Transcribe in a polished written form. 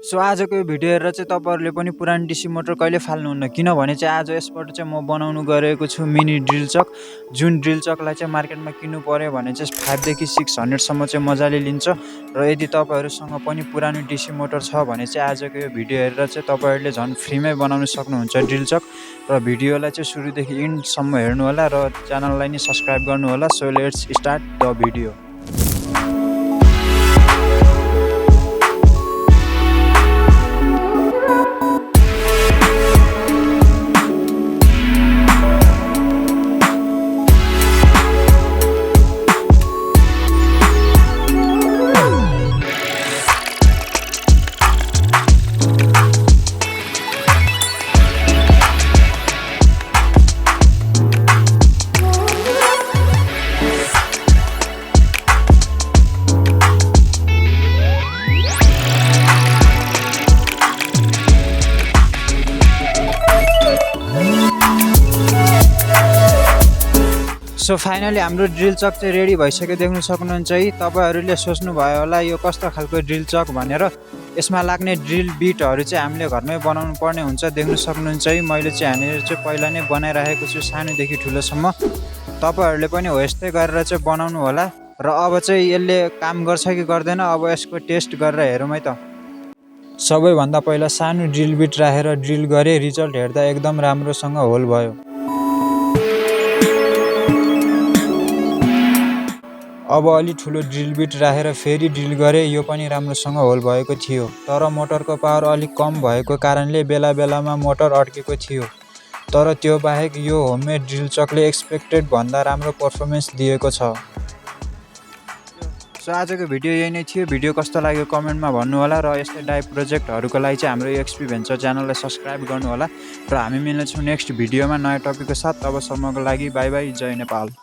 So आजको यो video हेरेर चाहिँ तपाईँहरूले पनि पुरानो डिसी मोटर कहिले फाल्नुहुन्न, किनभने चाहिँ आज यसबाट चाहिँ म बनाउनु गएको छु मिनी ड्रिल चक। जुन ड्रिल चकलाई चाहिँ मार्केटमा किन्नु पऱ्यो भने चाहिँ 500 देखि 600 सम्म चाहिँ मजाले लिन्छ। र यदि तपाईँहरूसँग पनि पुरानो डिसी मोटर छ भने चाहिँ आजको यो भिडियो हेरेर चाहिँ तपाईँहरूले झन् फ्रीमै बनाउन सक्नुहुन्छ ड्रिल चक। र भिडियोलाई चाहिँ सुरुदेखि इन्डसम्म हेर्नु होला र च्यानललाई नि सब्सक्राइब गर्नु होला। So let's start the video. So finally हाम्रो ड्रिल चक चाहिँ रेडी भइसक्यो, देख्न सक्नुहुन्छ है। तपाईँहरूले सोच्नुभयो होला यो कस्तो खालको ड्रिल चक भनेर। यसमा लाग्ने ड्रिल बिटहरू चाहिँ हामीले घरमै बनाउनु पर्ने हुन्छ, देख्न सक्नुहुन्छ है। मैले चाहिँ यहाँनिर चाहिँ पहिला नै बनाइराखेको छु सानोदेखि ठुलोसम्म। तपाईँहरूले पनि हो यस्तै गरेर चाहिँ बनाउनु होला। र अब चाहिँ यसले काम गर्छ कि गर्दैन अब यसको टेस्ट गरेर हेरौँ है त। सबैभन्दा पहिला सानो ड्रिल बिट राखेर ड्रिल गरेँ, रिजल्ट हेर्दा एकदम राम्रोसँग होल भयो। अब अलि ठुलो ड्रिल बिट राखेर फेरि ड्रिल गरेँ, यो पनि राम्रोसँग होल भएको थियो। तर मोटरको पावर अलिक कम भएको कारणले बेला बेलामा मोटर अड्केको थियो। तर त्यो बाहेक यो होममेड ड्रिल चकले एक्सपेक्टेड भन्दा राम्रो पर्फर्मेन्स दिएको छ। सो आजको भिडियो यही नै थियो। भिडियो कस्तो लाग्यो कमेन्टमा भन्नु होला। र यस्तै डाइभ प्रोजेक्टहरूको लागि चाहिँ हाम्रो एक्सपी भेन्चर च्यानललाई सब्सक्राइब गर्नु होला। र हामी मिल्नेछौँ नेक्स्ट भिडियोमा नयाँ टपिकको साथ। तबसम्मको लागि बाई बाई, जय नेपाल।